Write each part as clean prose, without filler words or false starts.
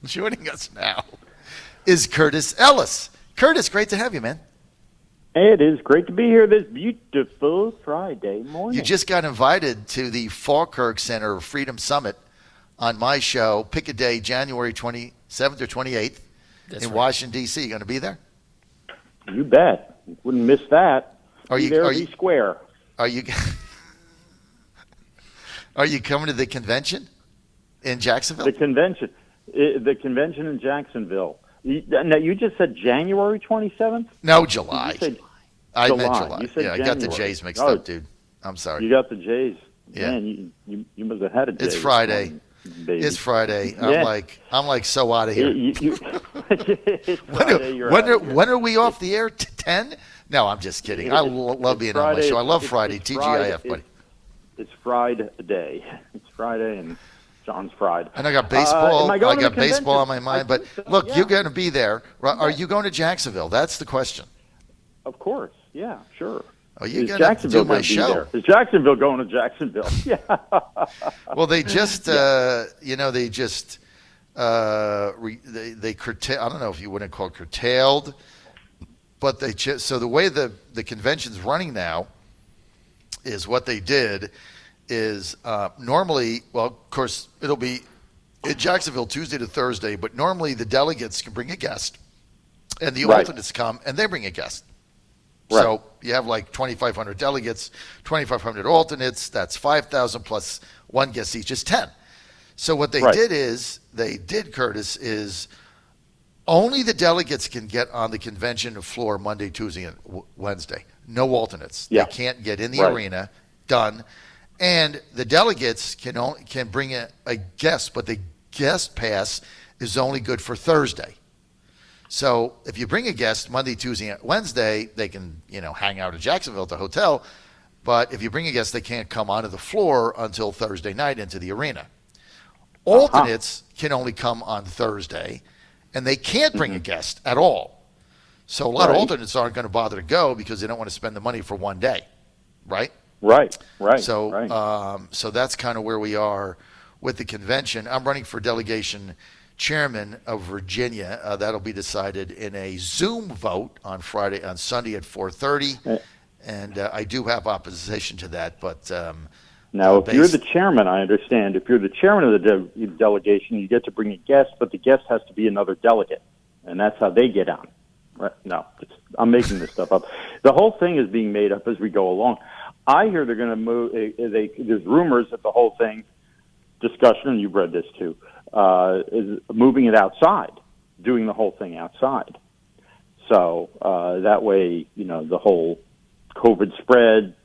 Joining us now is Curtis Ellis. Curtis, great to have you, man. It is great to be here this beautiful Friday morning. You just got invited to the Falkirk Center Freedom Summit on my show. Pick a day, January 27th or 28th in Washington, D.C. You going to be there? You bet. Wouldn't miss that. Be square. Are you coming to the convention in Jacksonville? The convention in Jacksonville. Now, you just said January 27th? No, July. I meant July. You said I got the J's mixed up, dude. I'm sorry. You got the J's. Yeah. Man, you must have had a J. It's Friday. Baby. It's Friday. Yeah. I'm like so out of here. It's Friday, when are we off the air? 10? No, I'm just kidding. I love being on my show. I love Friday. TGIF, buddy. It's Friday. It's Friday, and John's fried. And I got baseball. I got baseball on my mind. But look, you're going to be there. Are you going to Jacksonville? That's the question. Of course. Yeah, sure. Oh, you're going to do my show. Is Jacksonville going to Jacksonville? Yeah. Well, they just, they curtailed. I don't know if you wouldn't call it curtailed, but so the way the convention's running now is what they did is normally, well, of course, it'll be in Jacksonville Tuesday to Thursday, but normally the delegates can bring a guest, and the alternates come and they bring a guest. Right. So you have like 2,500 delegates, 2,500 alternates. That's 5,000 plus one guest each is 10. So what they did, Curtis, is only the delegates can get on the convention floor Monday, Tuesday, and Wednesday. No alternates. Yeah. They can't get in the arena. Done. And the delegates can bring a guest, but the guest pass is only good for Thursday. So if you bring a guest Monday, Tuesday, and Wednesday, they can, hang out in Jacksonville at the hotel. But if you bring a guest, they can't come onto the floor until Thursday night into the arena. Alternates can only come on Thursday, and they can't bring a guest at all. So a lot of alternates aren't going to bother to go because they don't want to spend the money for one day, right? Right. So that's kind of where we are with the convention. I'm running for delegation chairman of Virginia. That'll be decided in a Zoom vote on Sunday at 4:30, and I do have opposition to that. But now, if you're the chairman, I understand. If you're the chairman of the delegation, you get to bring a guest, but the guest has to be another delegate, and that's how they get on. Right? No, I'm making this stuff up. The whole thing is being made up as we go along. I hear they're going to move. There's rumors that the whole thing discussion, and you've read this too, is moving it outside, doing the whole thing outside. So that way, the whole COVID spread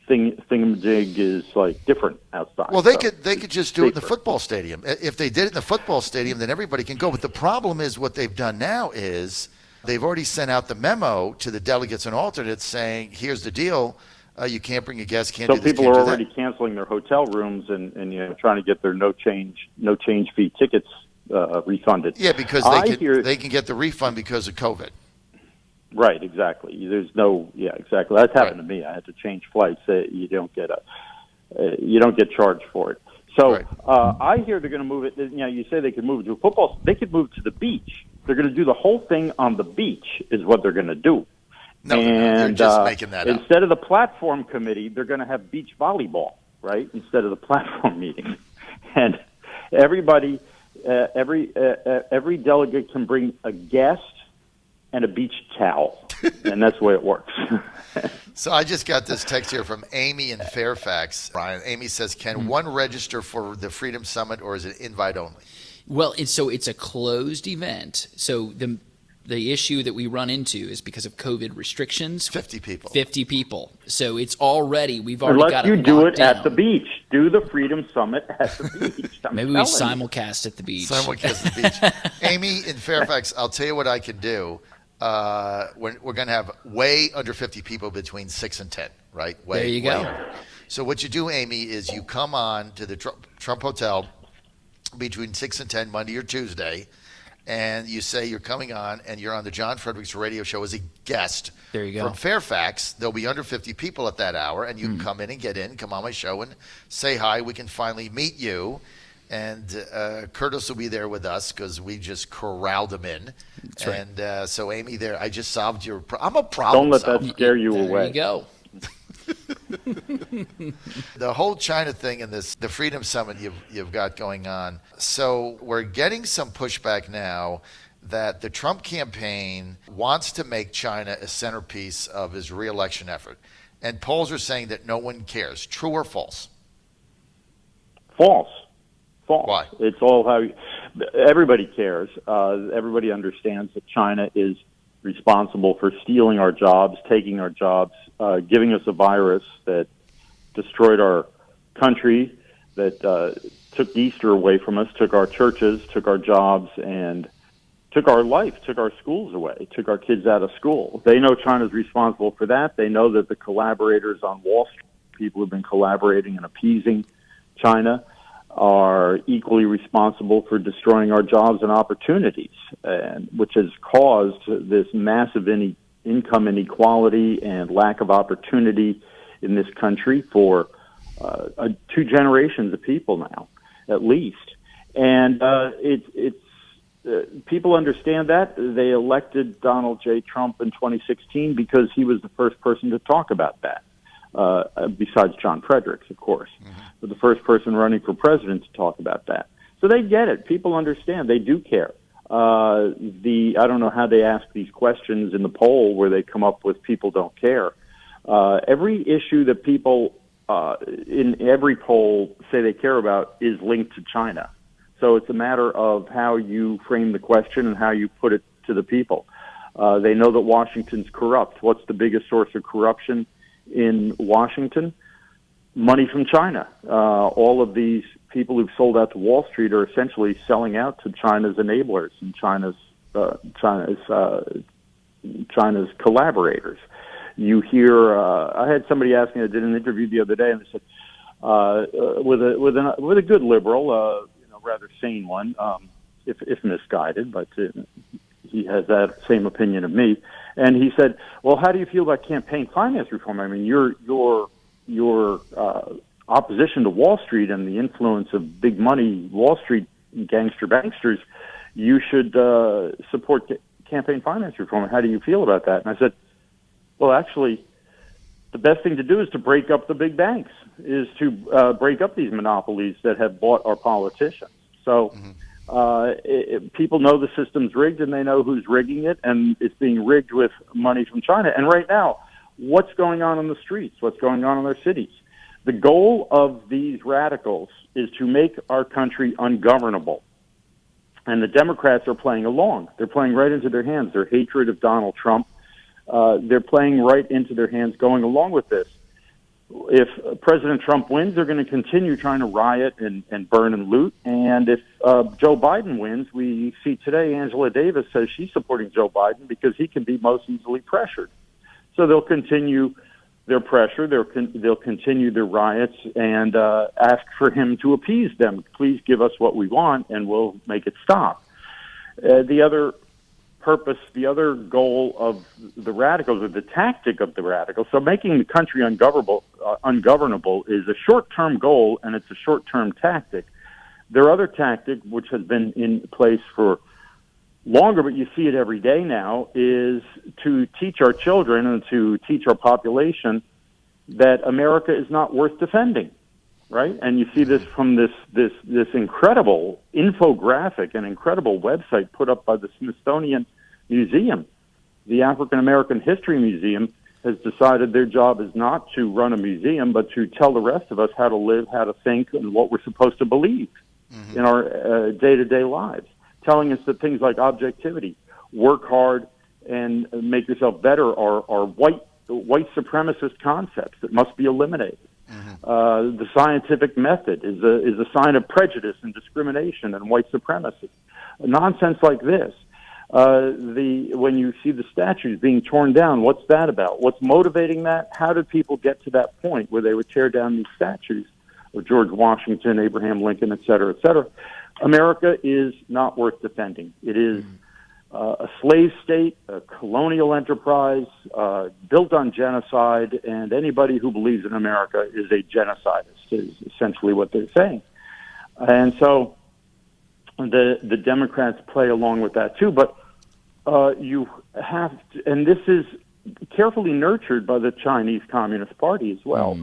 thingamajig is like different outside. Well, they could just do it in the football stadium. If they did it in the football stadium, then everybody can go. But the problem is what they've done now is they've already sent out the memo to the delegates and alternates saying, here's the deal. You can't bring a guest, can't do this, can't do that. So people are already canceling their hotel rooms and trying to get their no change fee tickets refunded. Yeah, because they can get the refund because of COVID. Right, exactly. Exactly. That's happened to me. I had to change flights. You don't get charged for it. So I hear they're going to move it. You say they could move it to football. They could move it to the beach. They're going to do the whole thing on the beach. Is what they're going to do. No, you're just making that up. Instead of the platform committee, they're going to have beach volleyball, right? Instead of the platform meeting, and everybody, every delegate can bring a guest and a beach towel, and that's the way it works. So I just got this text here from Amy in Fairfax. Brian, Amy says, "Can one register for the Freedom Summit, or is it invite only?" Well, it's a closed event, so the issue that we run into is because of COVID restrictions. 50 people. 50 people. So we've already got it Unless you do it down. at the beach. Do the Freedom Summit at the beach. Maybe we simulcast at the beach. Simulcast at the beach. Amy in Fairfax, I'll tell you what I can do. We're going to have way under 50 people between 6 and 10, right? There you go. So what you do, Amy, is you come on to the Trump Hotel between 6 and 10 Monday or Tuesday, and you say you're coming on and you're on the John Fredericks Radio Show as a guest. There you go. From Fairfax. There'll be under 50 people at that hour, and you can come in and get in, come on my show and say hi. We can finally meet you. And Curtis will be there with us because we just corralled him in. That's right. And so, Amy, there, I just solved your I'm a problem Don't let solver. that scare you There away. you go. The whole China thing and the Freedom Summit you've got going on. So we're getting some pushback now that the Trump campaign wants to make China a centerpiece of his re-election effort. And polls are saying that no one cares. True or false? False. False. Why? It's all how everybody cares. Everybody understands that China is responsible for stealing our jobs, taking our jobs, giving us a virus that destroyed our country, that took Easter away from us, took our churches, took our jobs, and took our life, took our schools away, took our kids out of school. They know China's responsible for that. They know that the collaborators on Wall Street, people who've been collaborating and appeasing China, are equally responsible for destroying our jobs and opportunities, and which has caused this massive income inequality and lack of opportunity in this country for 2 generations of people now, at least. And it's people understand that. They elected Donald J. Trump in 2016 because he was the first person to talk about that. Besides John Fredericks, of course, but the first person running for president to talk about that. So they get it. People understand. They do care. I don't know how they ask these questions in the poll where they come up with people don't care. Every issue that people in every poll say they care about is linked to China. So it's a matter of how you frame the question and how you put it to the people. They know that Washington's corrupt. What's the biggest source of corruption in Washington? Money from China. All of these people who've sold out to Wall Street are essentially selling out to China's enablers and China's collaborators. You hear, I had somebody ask me, I did an interview the other day, and they said, with a good liberal, rather sane one, if misguided, but he has that same opinion of me. And he said, "Well, how do you feel about campaign finance reform? I mean, your opposition to Wall Street and the influence of big money Wall Street banksters, you should support campaign finance reform. How do you feel about that?" And I said, "Well, actually, the best thing to do is to break up the big banks, is to break up these monopolies that have bought our politicians." So people know the system's rigged, and they know who's rigging it, and it's being rigged with money from China. And right now, what's going on in the streets? What's going on in their cities? The goal of these radicals is to make our country ungovernable. And the Democrats are playing along. They're playing right into their hands. Their hatred of Donald Trump, they're playing right into their hands going along with this. If President Trump wins, they're going to continue trying to riot and burn and loot. And if Joe Biden wins, we see today Angela Davis says she's supporting Joe Biden because he can be most easily pressured. So they'll continue their pressure. They'll continue their riots and ask for him to appease them. Please give us what we want, and we'll make it stop. The other purpose, the other goal of the radicals, or the tactic of the radicals, so making the country ungovernable is a short-term goal, and it's a short-term tactic. Their other tactic, which has been in place for longer, but you see it every day now, is to teach our children and to teach our population that America is not worth defending, right? And you see this from this incredible infographic, an incredible website put up by the Smithsonian Museum. The African American History Museum has decided their job is not to run a museum, but to tell the rest of us how to live, how to think, and what we're supposed to believe in our day-to-day lives. Telling us that things like objectivity, work hard, and make yourself better are white supremacist concepts that must be eliminated. The scientific method is a sign of prejudice and discrimination and white supremacy. Nonsense like this. When you see the statues being torn down, what's that about? What's motivating that? How did people get to that point where they would tear down these statues of George Washington, Abraham Lincoln, et cetera, et cetera? America is not worth defending. It is a slave state, a colonial enterprise built on genocide, and anybody who believes in America is a genocidist, is essentially what they're saying. And so the Democrats play along with that too. But you have to, and this is carefully nurtured by the Chinese Communist Party as well.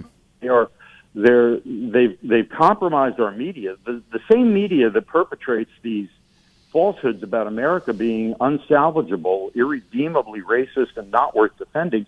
They've compromised our media. The same media that perpetrates these falsehoods about America being unsalvageable, irredeemably racist, and not worth defending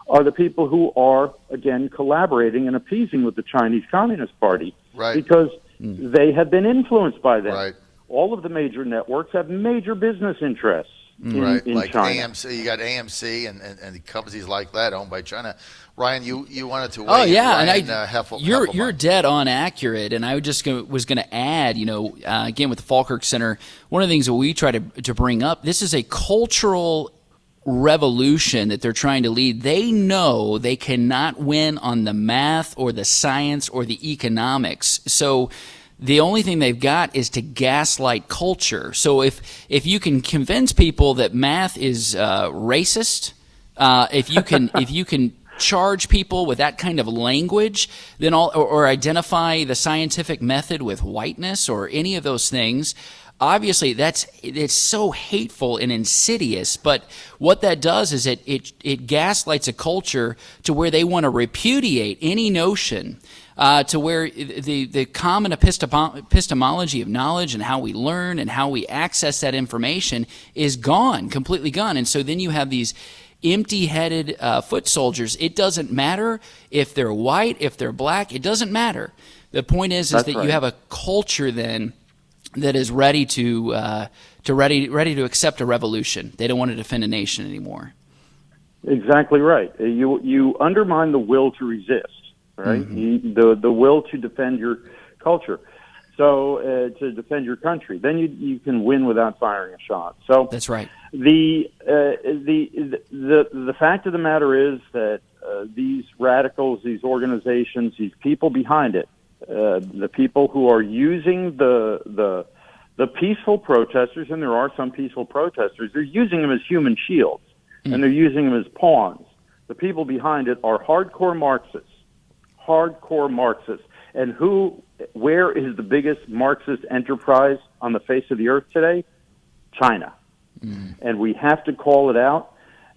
are the people who are, again, collaborating and appeasing with the Chinese Communist Party. Right. Because they have been influenced by them. Right. All of the major networks have major business interests in like China. AMC, you got AMC and companies like that owned by China. Ryan, you wanted to weigh Oh yeah, in. and Ryan, you're dead on accurate. And I was going to add, again with the Falkirk Center, one of the things that we try to bring up, this is a cultural revolution that they're trying to lead. They know they cannot win on the math or the science or the economics. So the only thing they've got is to gaslight culture. So if you can convince people that math is racist, if you can charge people with that kind of language, then or identify the scientific method with whiteness or any of those things, obviously it's so hateful and insidious. But what that does is it gaslights a culture to where they want to repudiate any notion to where the common epistemology of knowledge and how we learn and how we access that information is gone, completely gone. And so then you have these empty-headed foot soldiers. It doesn't matter if they're white, if they're black. It doesn't matter. The point is that right. You have a culture then that is ready to accept a revolution. They don't want to defend a nation anymore. Exactly right. You undermine the will to resist, right? Mm-hmm. The will to defend your culture. So to defend your country, then you can win without firing a shot. So that's right. The fact of the matter is that these radicals, these organizations, these people behind it, the people who are using the peaceful protesters, and there are some peaceful protesters, they're using them as human shields, and they're using them as pawns. The people behind it are hardcore Marxists. And where is the biggest Marxist enterprise on the face of the earth today? China. And we have to call it out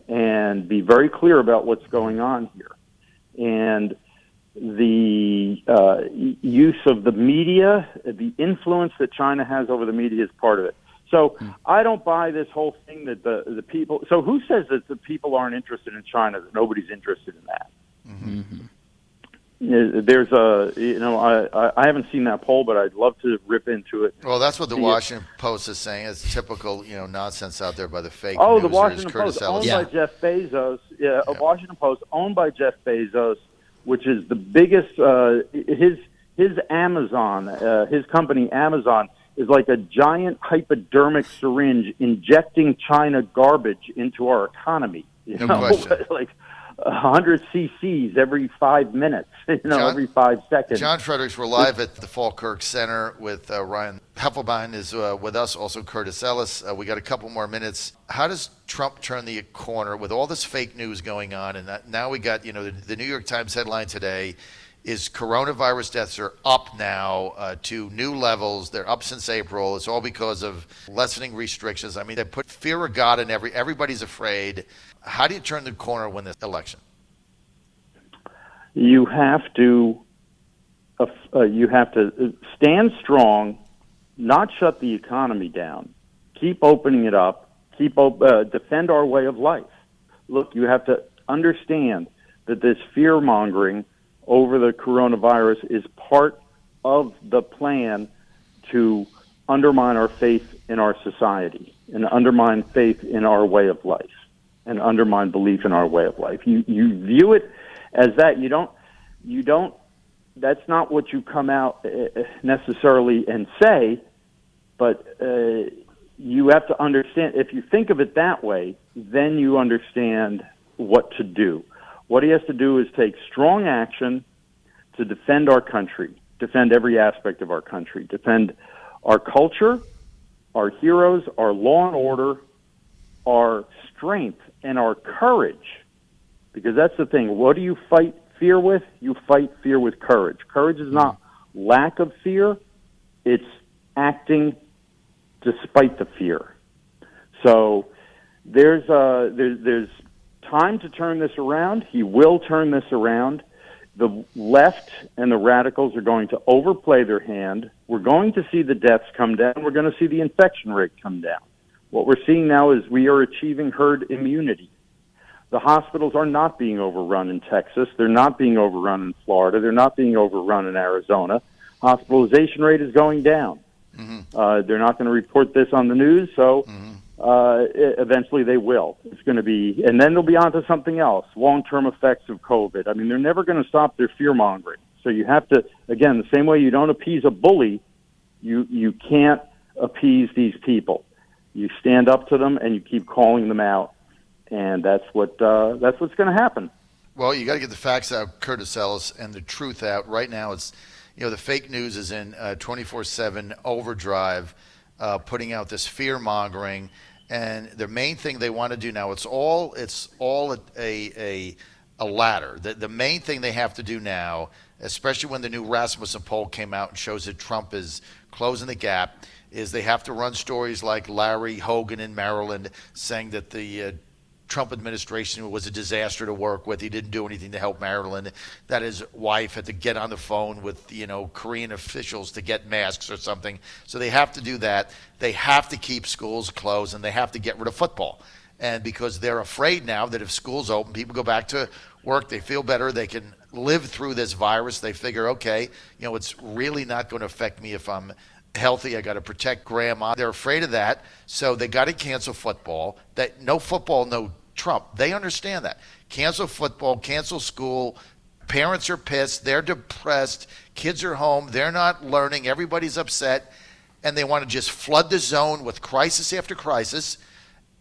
and be very clear about what's going on here. And the use of the media, the influence that China has over the media is part of it. So I don't buy this whole thing that the people. So who says that the people aren't interested in China? That nobody's interested in that. There's I haven't seen that poll, but I'd love to rip into it. Well, that's what the Washington Post is saying. It's typical, nonsense out there by the fake news. The Washington Post, owned by Jeff Bezos. Washington Post, owned by Jeff Bezos, which is the biggest. His Amazon, his company Amazon, is like a giant hypodermic syringe injecting China garbage into our economy. No question. Like 100 cc's every 5 minutes, every 5 seconds. John Fredericks, we're live at the Falkirk Center with Ryan Heffelbein is with us, also Curtis Ellis. We got a couple more minutes. How does Trump turn the corner with all this fake news going on? And now we got, the New York Times headline today is coronavirus deaths are up now to new levels. They're up since April. It's all because of lessening restrictions. I mean, they put fear of God in everybody's afraid. How do you turn the corner when this election? You have to stand strong, not shut the economy down, keep opening it up, defend our way of life. Look, you have to understand that this fear-mongering over the coronavirus is part of the plan to undermine our faith in our society and undermine faith in our way of life and undermine belief in our way of life. You view it as that. You don't, that's not what you come out necessarily and say, but you have to understand, if you think of it that way, then you understand what to do. What he has to do is take strong action to defend our country, defend every aspect of our country, defend our culture, our heroes, our law and order, our strength, and our courage. Because that's the thing. What do you fight fear with? You fight fear with courage. Courage is not lack of fear. It's acting despite the fear. So there's time to turn this around. He will turn this around. The left and the radicals are going to overplay their hand. We're going to see the deaths come down. We're going to see the infection rate come down. What we're seeing now is we are achieving herd immunity. The hospitals are not being overrun in Texas. They're not being overrun in Florida. They're not being overrun in Arizona. Hospitalization rate is going down. Mm-hmm. They're not going to report this on the news, so eventually they will. It's going to be, and then they'll be on to something else, long-term effects of COVID. I mean, they're never going to stop their fear-mongering. So you have to, again, the same way you don't appease a bully, you can't appease these people. You stand up to them and you keep calling them out, and that's what's going to happen. Well, you got to get the facts out, Curtis Ellis, and the truth out. Right now, it's the fake news is in 24/7 overdrive, putting out this fear mongering, and the main thing they want to do now, it's all a ladder. The main thing they have to do now, especially when the new Rasmussen poll came out and shows that Trump is closing the gap, is they have to run stories like Larry Hogan in Maryland saying that the Trump administration was a disaster to work with. He didn't do anything to help Maryland. That his wife had to get on the phone with Korean officials to get masks or something. So they have to do that. They have to keep schools closed, and they have to get rid of football. And because they're afraid now that if schools open, people go back to work, they feel better, they can live through this virus. They figure, okay, it's really not going to affect me if I'm healthy. I got to protect grandma. They're afraid of that, so they got to cancel football. That no football, no Trump. They understand that. Cancel football, cancel school. Parents are pissed. They're depressed. Kids are home. They're not learning. Everybody's upset, and they want to just flood the zone with crisis after crisis,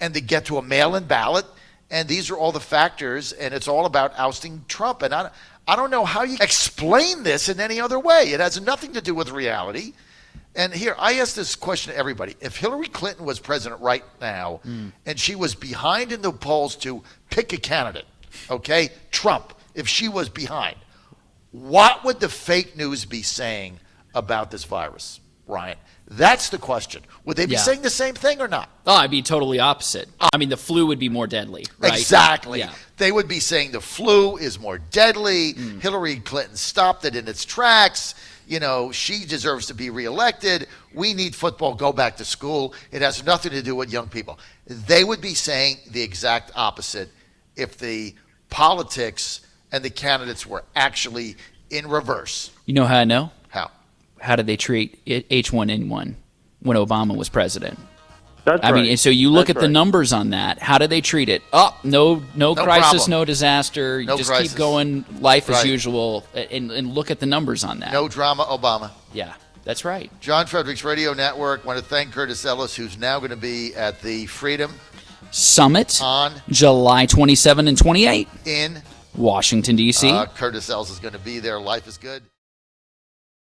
and they get to a mail-in ballot. And these are all the factors, and it's all about ousting Trump. And I don't know how you explain this in any other way. It has nothing to do with reality. And here, I ask this question to everybody. If Hillary Clinton was president right now, and she was behind in the polls to pick a candidate, okay, Trump, if she was behind, what would the fake news be saying about this virus, Ryan? That's the question. Would they be saying the same thing or not? Oh, I'd be totally opposite. I mean, the flu would be more deadly, right? Exactly. Yeah. They would be saying the flu is more deadly. Hillary Clinton stopped it in its tracks. She deserves to be reelected. We need football. Go back to school. It has nothing to do with young people. They would be saying the exact opposite if the politics and the candidates were actually in reverse. You know how I know? How did they treat H1N1 when Obama was president? That's right. I mean, and so you look That's at the right. numbers on that. How do they treat it? Oh, no crisis, problem. no disaster. You No just crisis. keep going, life as Right. usual, and look at the numbers on that. No drama, Obama. Yeah, that's right. John Fredericks Radio Network. Want to thank Curtis Ellis, who's now going to be at the Freedom Summit on July 27 and 28 in Washington, D.C. Curtis Ellis is going to be there. Life is good.